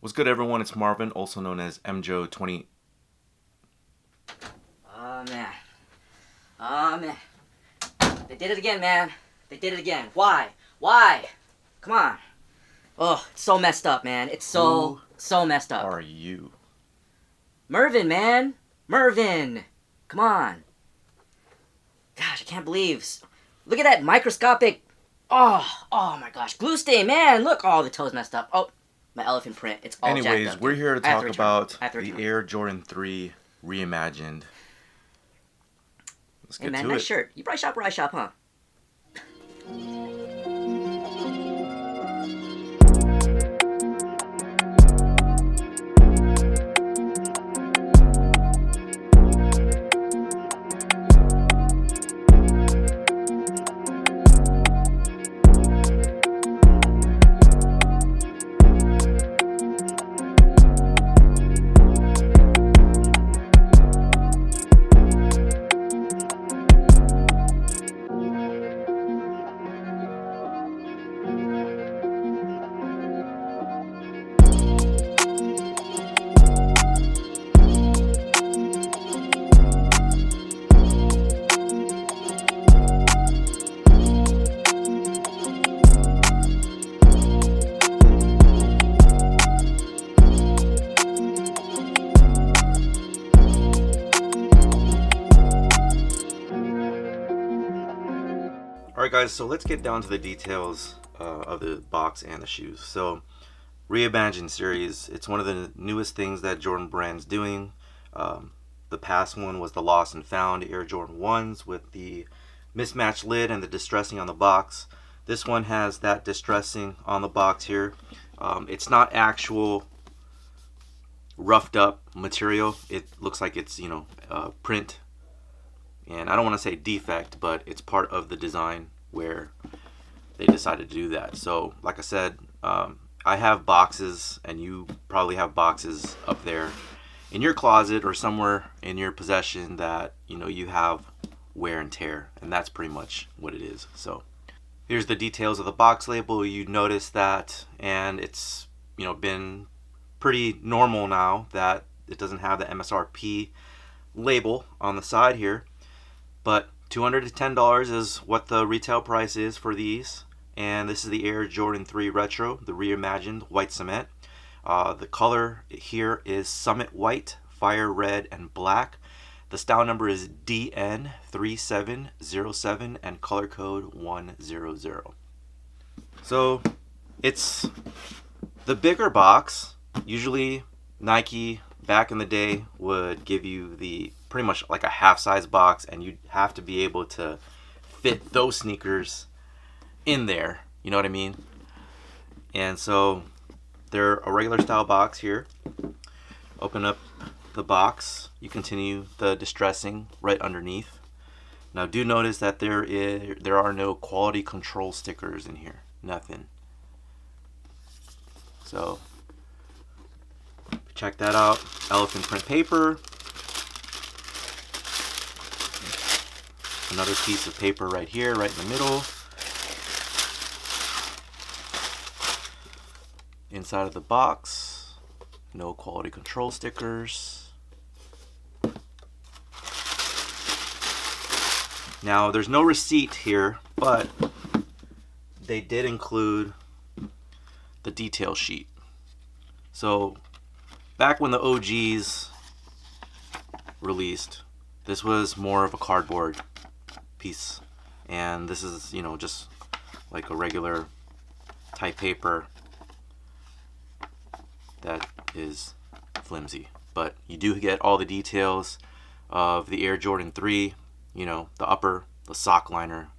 What's good, everyone? It's Marvin, also known as MJO20. Oh, man. Oh, man. They did it again, man. They did it again. Why? Why? Come on. Oh, it's so messed up, man. It's so messed up. Are you? Mervin, man. Mervin. Come on. Gosh, I can't believe. Look at that microscopic. Oh my gosh. Glue stain, man. Look. Oh, the toe's messed up. Oh, my elephant print. It's all jacked Anyways, up. we're here to talk about the return. Air Jordan 3 Reimagined. Let's Hey, get man, to nice it. shirt. You probably shop where I shop, huh? Alright, guys, so let's get down to the details of the box and the shoes. So, Reimagined series, it's one of the newest things that Jordan Brand's doing. The past one was the Lost and Found Air Jordan 1s with the mismatched lid and the distressing on the box. This one has that distressing on the box here. It's not actual roughed up material. It looks like it's, print. And I don't want to say defect, but it's part of the design where they decided to do that. So, like I said, I have boxes, and you probably have boxes up there in your closet or somewhere in your possession that you have wear and tear, and that's pretty much what it is. So here's the details of the box label. You notice that, and it's been pretty normal now that it doesn't have the MSRP label on the side here, but $210 is what the retail price is for these. And this is the Air Jordan 3 Retro, the Reimagined White Cement. The color here is Summit White, Fire Red, and Black. The style number is DN3707 and color code 100. So it's the bigger box. Usually Nike back in the day would give you the pretty much like a half size box, and you'd have to be able to fit those sneakers in there, you know what I mean? And so they're a regular style box here. Open up the box, you continue the distressing right underneath. Now do notice that there are no quality control stickers in here, nothing. So check that out. Elephant print paper, another piece of paper right here, right in the middle. Inside of the box, no quality control stickers. Now there's no receipt here, but they did include the detail sheet. So back when the OGs released, this was more of a cardboard piece, and this is just like a regular type paper that is flimsy, but you do get all the details of the Air Jordan 3, the upper, the sock liner,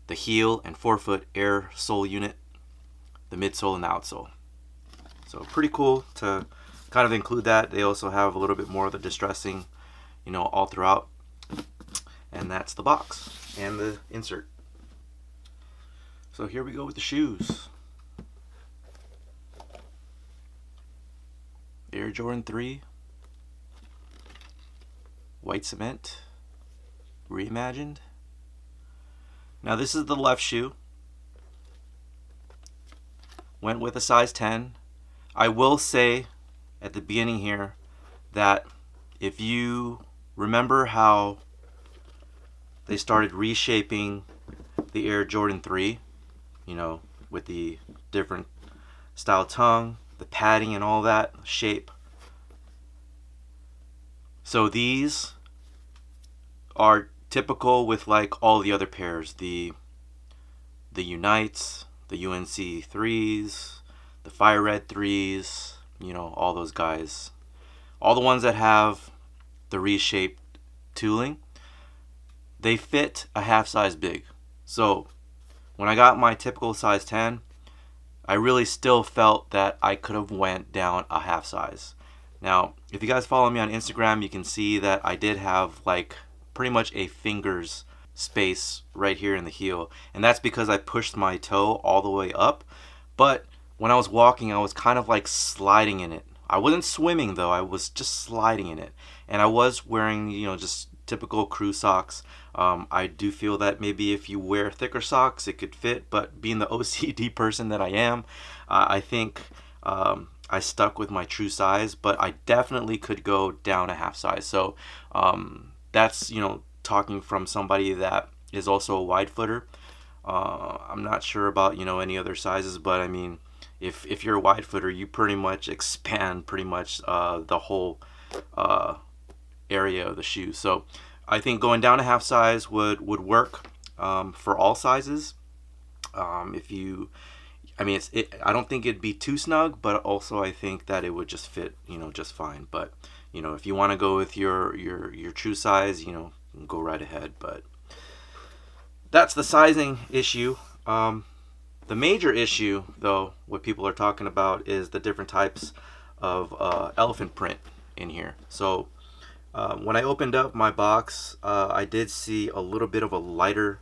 the heel and forefoot air sole unit, the midsole and the outsole. So pretty cool to kind of include that. They also have a little bit more of the distressing, all throughout. And that's the box and the insert. So here we go with the shoes. Air Jordan 3 White Cement Reimagined. Now this is the left shoe. Went with a size 10. I will say at the beginning here that if you remember how they started reshaping the Air Jordan 3, you know, with the different style tongue, the padding and all that shape. So these are typical with like all the other pairs, the Unites, the UNC 3s, the Fire Red 3s, you know, all those guys. All the ones that have the reshaped tooling, they fit a half size big. So when I got my typical size 10, I really still felt that I could have went down a half size. Now, if you guys follow me on Instagram, you can see that I did have like pretty much a finger's space right here in the heel. And that's because I pushed my toe all the way up. But when I was walking, I was kind of like sliding in it. I wasn't swimming though, I was just sliding in it. And I was wearing, you know, just typical crew socks. I do feel that maybe if you wear thicker socks, it could fit. But being the OCD person that I am, I think I stuck with my true size. But I definitely could go down a half size. So that's, you know, talking from somebody that is also a wide footer. I'm not sure about, you know, any other sizes, but I mean, if you're a wide footer, you pretty much expand pretty much the whole area of the shoe. So I think going down a half size would work for all sizes. If you, I mean, I don't think it'd be too snug, but also I think that it would just fit, you know, just fine. But you know, if you want to go with your true size, you know, go right ahead. But that's the sizing issue. The major issue, though, what people are talking about is the different types of elephant print in here. So when I opened up my box, I did see a little bit of a lighter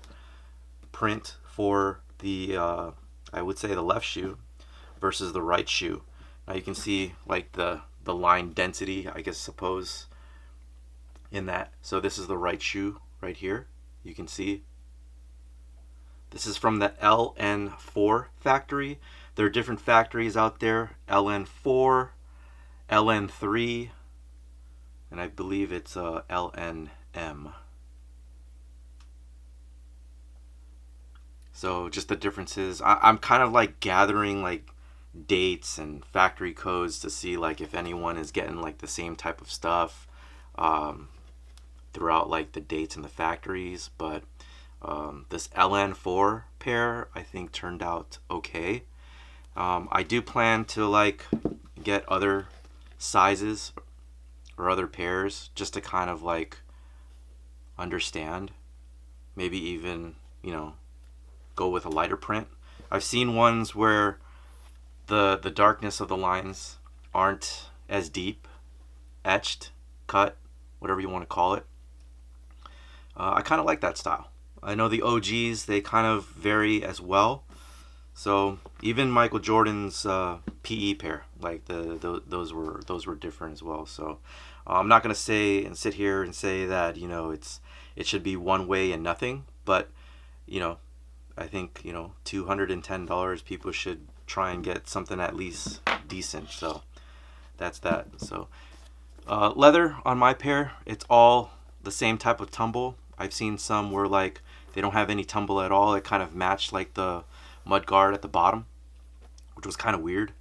print for the, I would say, the left shoe versus the right shoe. Now you can see like the line density, I guess, suppose, in that. So this is the right shoe right here. You can see this is from the LN4 factory. There are different factories out there, LN4, LN3, and I believe it's LNM. So just the differences. I'm kind of like gathering like dates and factory codes to see like if anyone is getting like the same type of stuff throughout like the dates and the factories. But this LN4 pair I think turned out okay. I do plan to like get other sizes or other pairs just to kind of like understand, maybe even, you know, go with a lighter print. I've seen ones where the darkness of the lines aren't as deep, etched, cut, whatever you want to call it. I kind of like that style. I know the OGs, they kind of vary as well. So even Michael Jordan's PE pair, like those were different as well. So I'm not gonna say and sit here and say that, you know, it should be one way and nothing, but you know, I think, you know, $210 people should try and get something at least decent. So that's that. So leather on my pair, it's all the same type of tumble. I've seen some where like they don't have any tumble at all. It kind of matched like the mud guard at the bottom, which was kind of weird.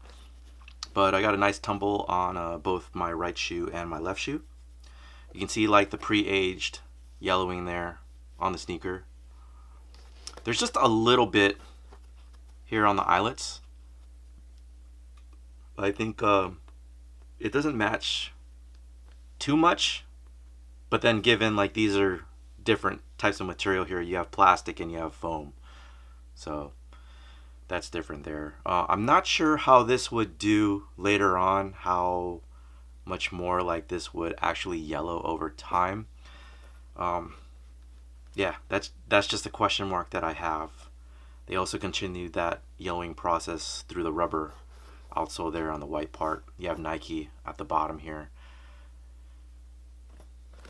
But I got a nice tumble on both my right shoe and my left shoe. You can see like the pre-aged yellowing there on the sneaker. There's just a little bit here on the eyelets. I think it doesn't match too much, but then given like these are different types of material here, you have plastic and you have foam, so that's different there. I'm not sure how this would do later on, how much more like this would actually yellow over time. Yeah, that's just a question mark that I have. They also continued that yellowing process through the rubber outsole there on the white part. You have Nike at the bottom here.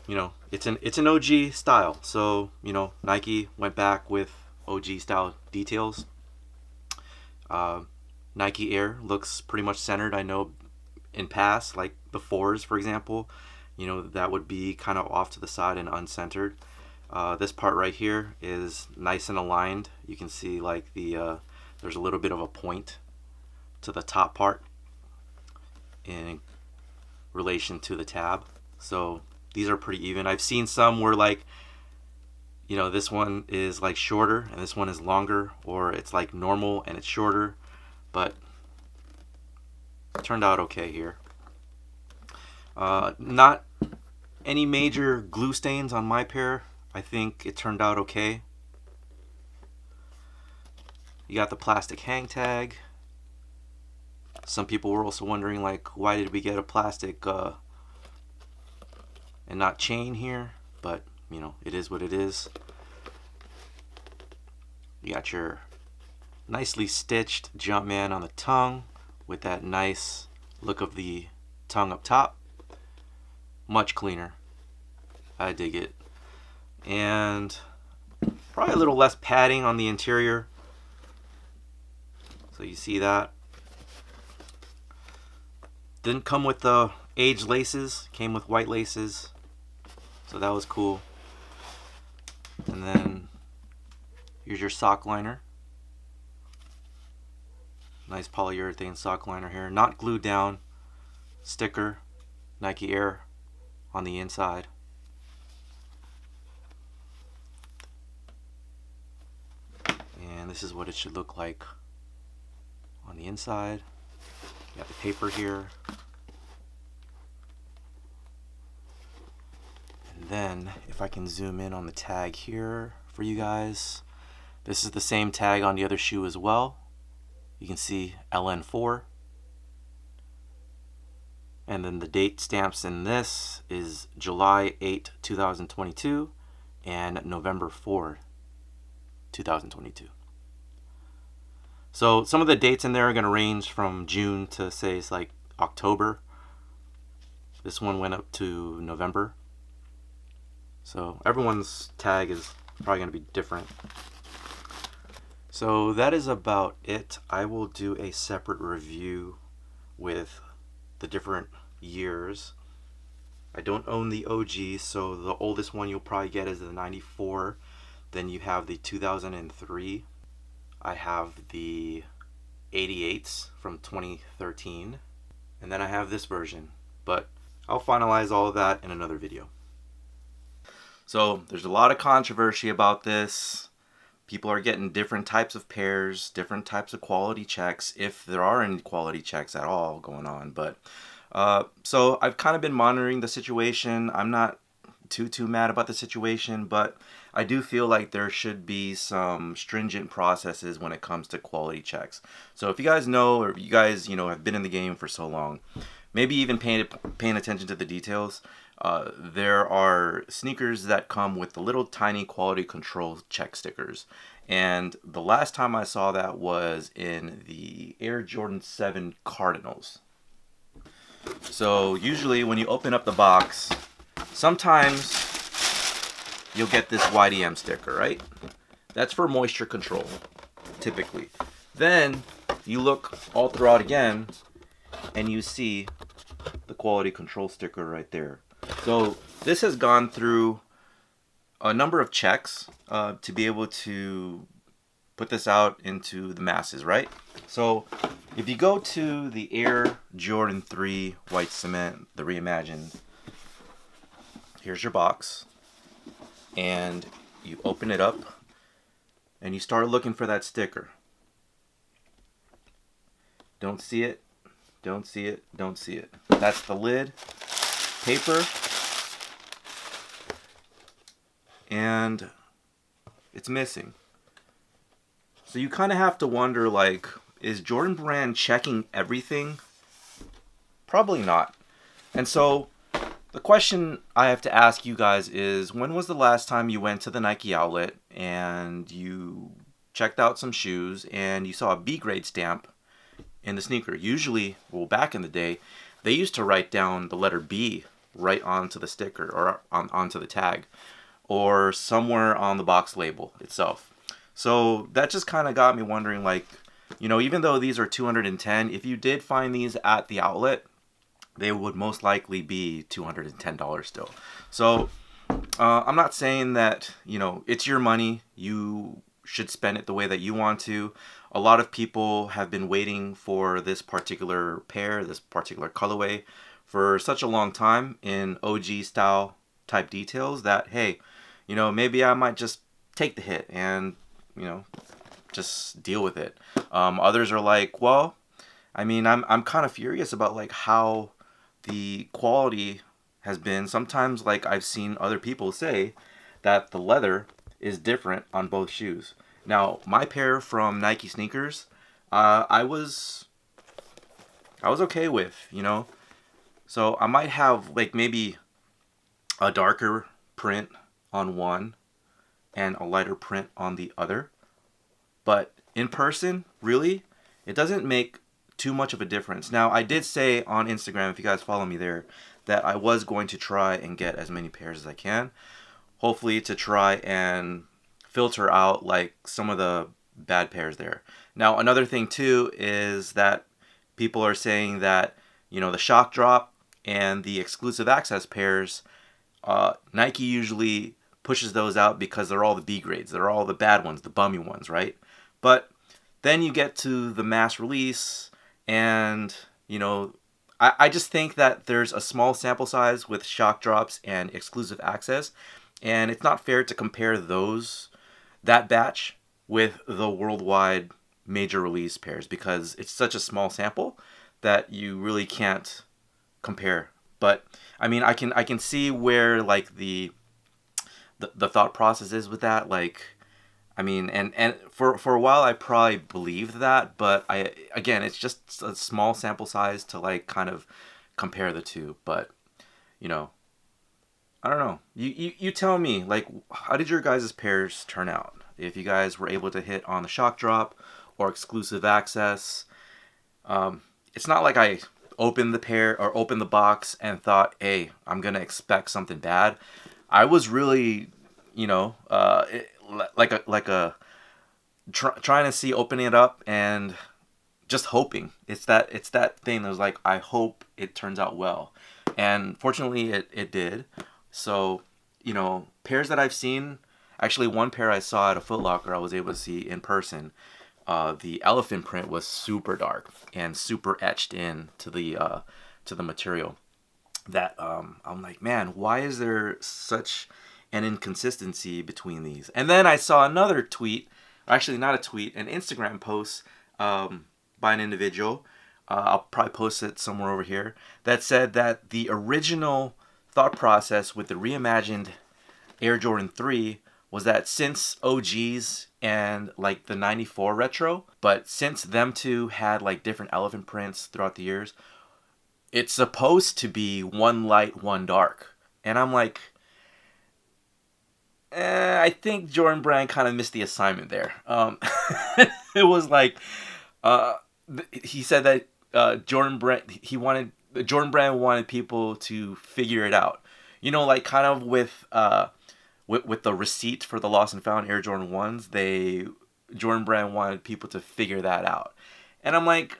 You know, it's an OG style, so you know Nike went back with OG style details. Nike Air looks pretty much centered. I know in past, like the fours, for example, that would be kind of off to the side and uncentered. This part right here is nice and aligned. You can see like there's a little bit of a point to the top part in relation to the tab. So these are pretty even. I've seen some where like, this one is like shorter and this one is longer, or it's like normal and it's shorter, but it turned out okay here. Not any major glue stains on my pair. I think it turned out okay. You got the plastic hang tag. Some people were also wondering, like, why did we get a plastic and not chain here? But, it is what it is. You got your nicely stitched Jumpman on the tongue with that nice look of the tongue up top. Much cleaner. I dig it. And probably a little less padding on the interior. So you see that. Didn't come with the aged laces, came with white laces. So that was cool. And then here's your sock liner. Nice polyurethane sock liner here. Not glued down. Sticker. Nike Air on the inside. And this is what it should look like on the inside. You got the paper here. And then if I can zoom in on the tag here for you guys, this is the same tag on the other shoe as well. You can see LN4. And then the date stamps in this is July 8, 2022 and November 4, 2022. So some of the dates in there are going to range from June to, say, it's like October. This one went up to November. So everyone's tag is probably going to be different. So that is about it. I will do a separate review with the different years. I don't own the OG, so the oldest one you'll probably get is the 94. Then you have the 2003. I have the 88s from 2013. And then I have this version. But I'll finalize all of that in another video. So there's a lot of controversy about this. People are getting different types of pairs, different types of quality checks, if there are any quality checks at all going on. But so I've kind of been monitoring the situation. I'm not too mad about the situation, but I do feel like there should be some stringent processes when it comes to quality checks. So if you guys know, or you guys have been in the game for so long, maybe even paying attention to the details. There are sneakers that come with the little tiny quality control check stickers. And the last time I saw that was in the Air Jordan 7 Cardinals. So usually when you open up the box, sometimes you'll get this YDM sticker, right? That's for moisture control, typically. Then you look all throughout again and you see the quality control sticker right there. So this has gone through a number of checks to be able to put this out into the masses, right? So if you go to the Air Jordan 3 White Cement, the Reimagined, here's your box, and you open it up and you start looking for that sticker. Don't see it, don't see it, don't see it. That's the lid, paper, and it's missing. So you kind of have to wonder, like, is Jordan Brand checking everything? Probably not. And so the question I have to ask you guys is, when was the last time you went to the Nike outlet and you checked out some shoes and you saw a B grade stamp in the sneaker? Usually, well, back in the day, they used to write down the letter B right onto the sticker or onto the tag or somewhere on the box label itself. So that just kind of got me wondering, like, even though these are 210, if you did find these at the outlet, they would most likely be $210 still. So I'm not saying that, it's your money. You should spend it the way that you want to. A lot of people have been waiting for this particular pair, this particular colorway, for such a long time in OG style type details that, hey, maybe I might just take the hit and, you know, just deal with it. Others are like, well, I'm kind of furious about like how the quality has been. Sometimes, like I've seen other people say that the leather is different on both shoes. Now, my pair from Nike sneakers, I was okay with, So I might have like maybe a darker print on one and a lighter print on the other. But in person, really, it doesn't make too much of a difference. Now, I did say on Instagram, if you guys follow me there, that I was going to try and get as many pairs as I can. Hopefully to try and filter out like some of the bad pairs there. Now, another thing too is that people are saying that, the shock drop and the exclusive access pairs, Nike usually pushes those out because they're all the B grades. They're all the bad ones, the bummy ones, right? But then you get to the mass release, and I just think that there's a small sample size with shock drops and exclusive access, and it's not fair to compare that batch with the worldwide major release pairs because it's such a small sample that you really can't compare. But I can see where like the thought process is with that. Like, and for a while I probably believed that, but it's just a small sample size to like kind of compare the two. But you know, I don't know. You tell me, like, how did your guys' pairs turn out? If you guys were able to hit on the shock drop or exclusive access, it's not like I opened the pair or opened the box and thought, hey, I'm gonna expect something bad. I was really, trying to see opening it up and just hoping. It's that thing that was like, I hope it turns out well, and fortunately it did. So pairs that I've seen, actually one pair I saw at a Foot Locker I was able to see in person. The elephant print was super dark and super etched in to the material. That I'm like, man, why is there such an inconsistency between these? And then I saw another tweet, actually not a tweet, an Instagram post by an individual. I'll probably post it somewhere over here. That said that the original thought process with the reimagined Air Jordan 3 was that since OGs and like the 94 retro, but since them two had like different elephant prints throughout the years, it's supposed to be one light, one dark. And I'm like, I think Jordan Brand kind of missed the assignment there. It was like, uh, he said that Jordan Brand wanted people to figure it out. Like kind of with the receipt for the lost and found Air Jordan 1s, Jordan Brand wanted people to figure that out. And I'm like,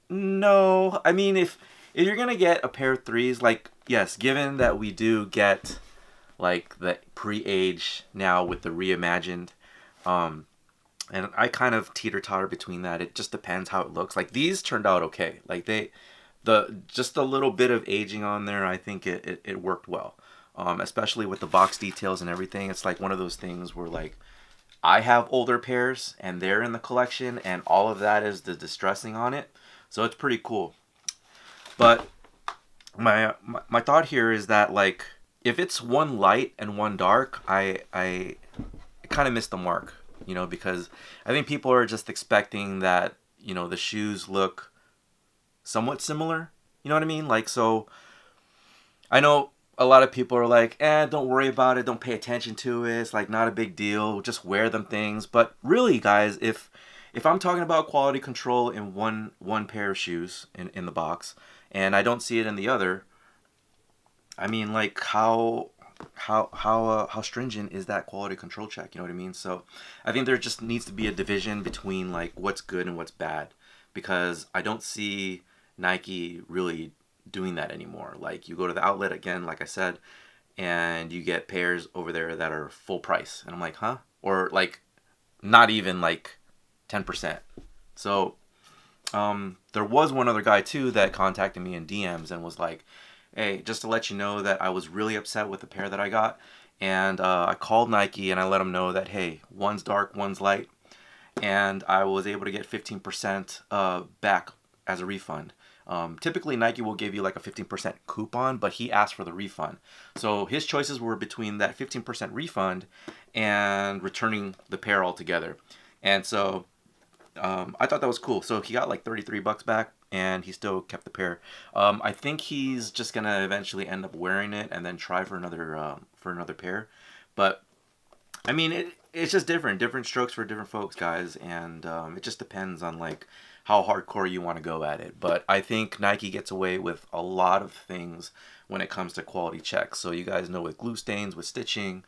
no. If you're gonna get a pair of threes, like, yes, given that we do get like the pre-age now with the reimagined, and I kind of teeter-totter between that. It just depends how it looks. Like these turned out okay. Like just a little bit of aging on there, I think it worked well. Especially with the box details and everything. It's like one of those things where like I have older pairs and they're in the collection and all of that is the distressing on it. So it's pretty cool. But my thought here is that like if it's one light and one dark, I kind of missed the mark, because I think people are just expecting that, the shoes look somewhat similar. You know what I mean? Like, so I know a lot of people are like, don't worry about it. Don't pay attention to it. It's like not a big deal. Just wear them things. But really, guys, if I'm talking about quality control in one pair of shoes in the box, and I don't see it in the other, like how how stringent is that quality control check? You know what I mean? So I think there just needs to be a division between like what's good and what's bad, because I don't see Nike really doing that anymore. Like you go to the outlet again, like I said, and you get pairs over there that are full price, and I'm like, huh? Or like not even like 10%. So there was one other guy too that contacted me in DMs and was like, hey, just to let you know that I was really upset with the pair that I got. And I called Nike and I let them know that, hey, one's dark, one's light. And I was able to get 15% back as a refund. Typically, Nike will give you like a 15% coupon, but he asked for the refund. So his choices were between that 15% refund and returning the pair altogether. And so I thought that was cool. So he got like $33 back, and he still kept the pair. I think he's just gonna eventually end up wearing it and then try for another pair. But I mean, it's just different strokes for different folks, guys, and it just depends on like how hardcore you want to go at it. But I think Nike gets away with a lot of things when it comes to quality checks. So you guys know with glue stains, with stitching,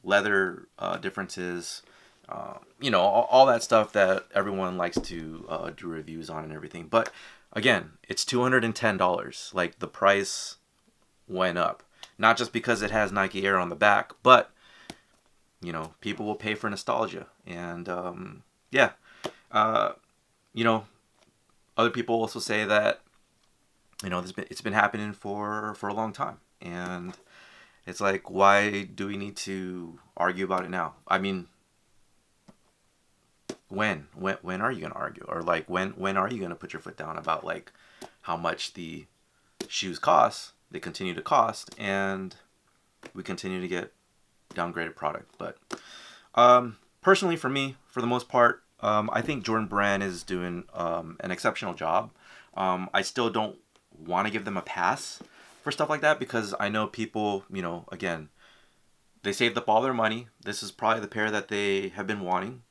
leather differences, all that stuff that everyone likes to do reviews on and everything. But again, it's $210. Like the price went up, not just because it has Nike Air on the back, but people will pay for nostalgia. And yeah, uh, you know, other people also say that it's been happening for a long time, and it's like, why do we need to argue about it now? I mean, when are you gonna argue, or like when are you gonna put your foot down about like how much the shoes cost? They continue to cost, and we continue to get downgraded product. But personally, for me, for the most part, I think Jordan Brand is doing an exceptional job. I still don't want to give them a pass for stuff like that, because I know people, again, they saved up all their money. This is probably the pair that they have been wanting,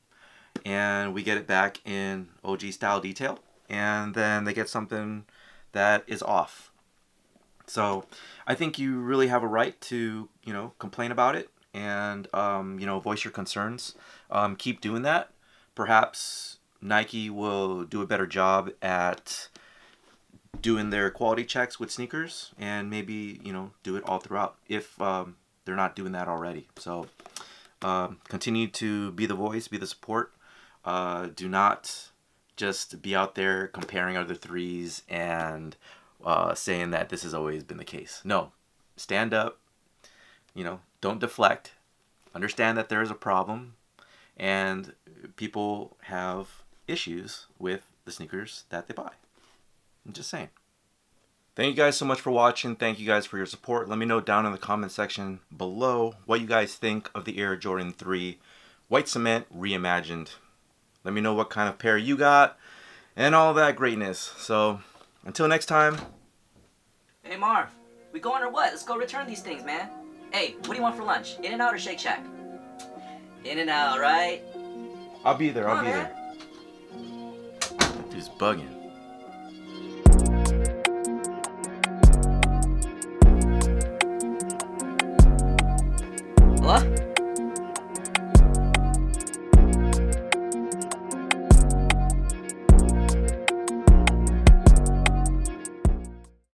and we get it back in OG style detail, and then they get something that is off. So I think you really have a right to, complain about it, and, voice your concerns. Keep doing that. Perhaps Nike will do a better job at doing their quality checks with sneakers, and maybe, do it all throughout if they're not doing that already. So continue to be the voice, be the support. Do not just be out there comparing other threes and saying that this has always been the case. No, stand up, don't deflect. Understand that there is a problem, and people have issues with the sneakers that they buy. I'm just saying. Thank you guys so much for watching. Thank you guys for your support. Let me know down in the comment section below what you guys think of the Air Jordan 3 White Cement Reimagined. Let me know what kind of pair you got and all that greatness. So until next time. Hey Marv, we going or what? Let's go return these things, man. Hey, what do you want for lunch? In-N-Out or Shake Shack? In-N-Out, right? I'll be there. Come on, man. Dude's bugging.